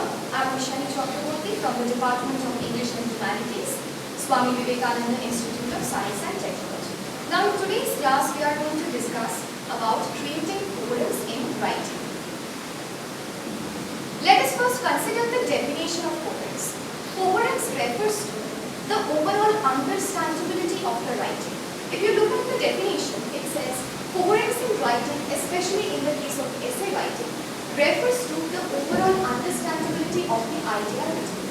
everyone. I am Chakraborty from the Department of English and Humanities, Swami Vivekananda Institute of Science and Technology. Now in today's class we are going to discuss about creating coherence in writing. Let us first consider the definition of coherence. Coherence refers to the overall understandability of the writing. If you look at the definition, it says coherence in writing, especially in the case of essay writing, refers to the overall understandability of the idea written.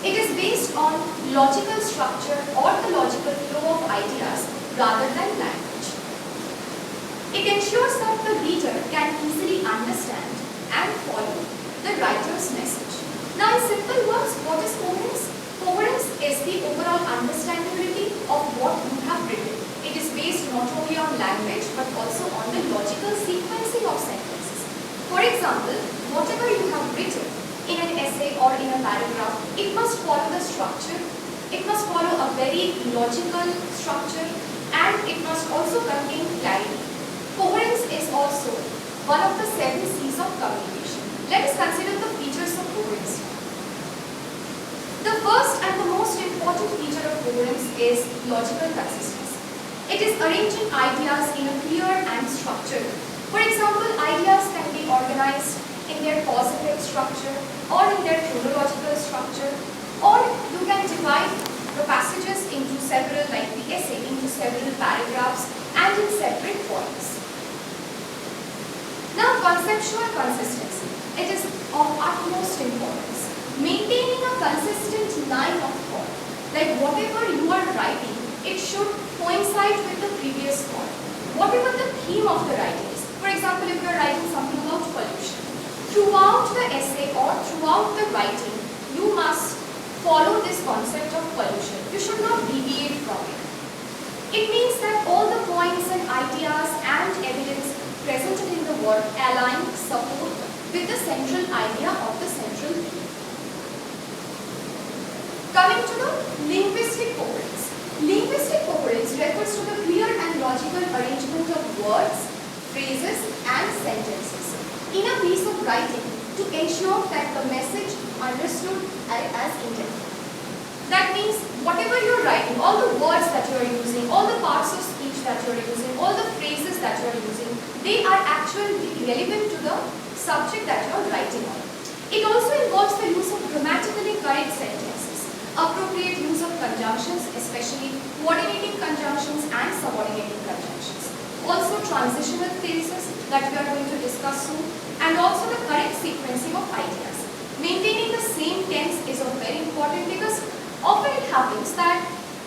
It is based on logical structure or the logical flow of ideas rather than language. It ensures that the reader can easily understand and follow the writer's message. Now in simple words, what is coherence? Coherence is the overall understandability of what you have written. It is based not only on language but also on the logical sequencing of sentences. For example, whatever you have written in an essay or in a paragraph, it must follow the structure, it must follow a very logical structure, and it must also contain clarity. Coherence is also one of the 7 C's of communication. Let us consider the features of coherence. The first and the most important feature of coherence is logical consistency. It is arranging ideas in a clear and structured way. For example, ideas can be organized in their causative structure or in their chronological structure, or you can divide the passages into several, like the essay, into several paragraphs and in separate points. Now, conceptual consistency. It is of utmost importance. Maintaining a consistent line of thought, like whatever you are writing, it should coincide with the previous thought. Whatever the theme of the writing is. For example, if you are writing something about pollution, throughout the essay or throughout the writing, you must follow this concept of pollution. You should not deviate from it. It means that all the points and ideas and evidence presented in the work align, support with the central idea of the central theme. Coming to the linguistic coherence. Linguistic coherence refers to the clear and logical arrangement of words, phrases and sentences in a piece of writing to ensure that the message understood as intended. That means whatever you are writing, all the words that you are using, all the parts of speech that you are using, all the phrases that you are using, they are actually relevant to the subject that you are writing on. It also involves the use of grammatically correct sentences, appropriate use of conjunctions, especially coordinating conjunctions and subordinating conjunctions. Also transitional phases that we are going to discuss soon, and also the correct sequencing of ideas. Maintaining the same tense is very important because often it happens that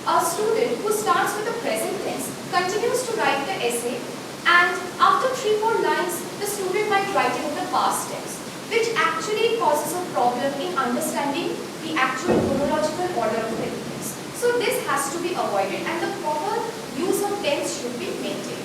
a student who starts with the present tense continues to write the essay, and after 3-4 lines the student might write it in the past tense, which actually causes a problem in understanding the actual chronological order of the events. So this has to be avoided and the proper use of tense should be maintained.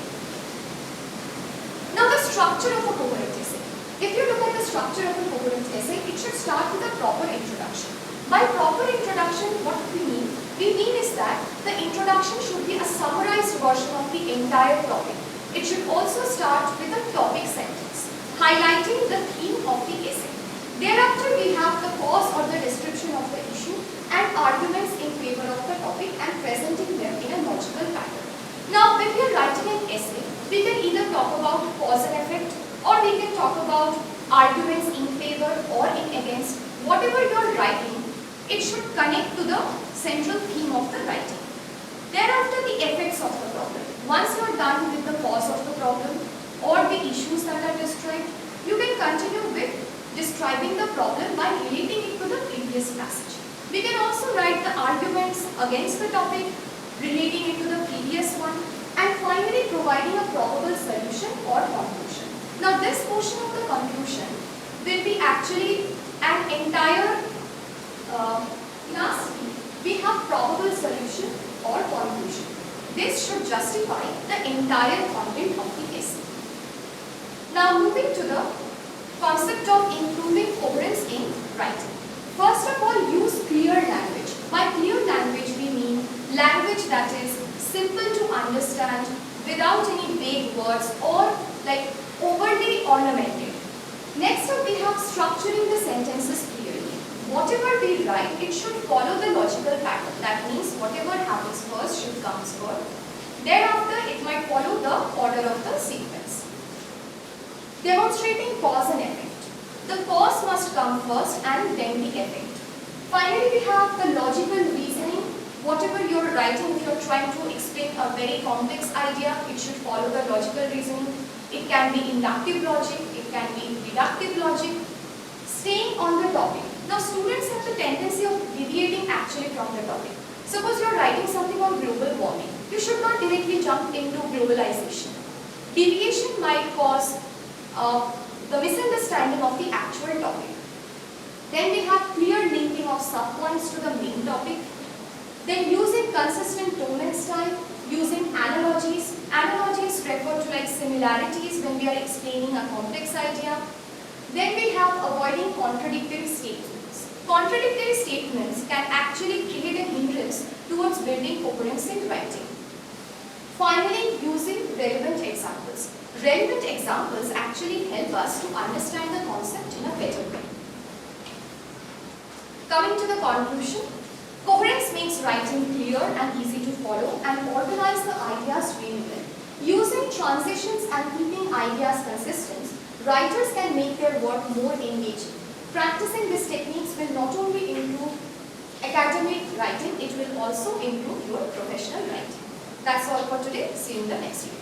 Now the structure of a coherent essay. If you look at the structure of a coherent essay, it should start with a proper introduction. By proper introduction, what we mean? We mean is that the introduction should be a summarized version of the entire topic. It should also start with a topic sentence, highlighting the theme of the essay. Thereafter, we have the cause or the description of the issue and arguments in favor of the topic and presenting them in a logical pattern. Now, when we are writing an essay, we can either talk about cause and effect, or we can talk about arguments in favor or in against. Whatever you are writing, it should connect to the central theme of the writing. Thereafter, the effects of the problem. Once you are done with the cause of the problem or the issues that are described, you can continue with describing the problem by relating it to the previous passage. We can also write the arguments against the topic, relating it to the previous one, and finally providing a probable solution or conclusion. Now this portion of the conclusion will be actually an entire lastly we have probable solution or conclusion. This should justify the entire content of the essay. Now moving to the concept of improving coherence in writing. First of all, use clear language. By clear language we mean language that is simple to understand without any vague words or like overly ornamented. Next up we have structuring the sentences clearly. whatever we write, it should follow the logical pattern. That means whatever happens first should come first. Thereafter, it might follow the order of the sequence. Demonstrating cause and effect. The cause must come first and then the effect. Finally, we have the logical reasoning. Whatever you are writing, if you are trying to explain a very complex idea, it should follow the logical reasoning. It can be inductive logic, it can be deductive logic. Staying on the topic. Now, students have the tendency of deviating actually from the topic. Suppose you are writing something on global warming. You should not directly jump into globalization. Deviation might cause the misunderstanding of the actual topic. Then we have clear linking of subpoints to the main topic. Then using consistent tone and style, using analogies. Analogies refer to like similarities when we are explaining a complex idea. Then we have avoiding contradictory statements. Contradictory statements can actually create a hindrance towards building coherence in writing. Finally, using relevant examples. Relevant examples actually help us to understand the concept in a better way. Coming to the conclusion, coherence makes writing clear and easy to follow and organize the ideas really well. Using transitions and keeping ideas consistent, writers can make their work more engaging. Practicing these techniques will not only improve academic writing, it will also improve your professional writing. That's all for today. See you in the next video.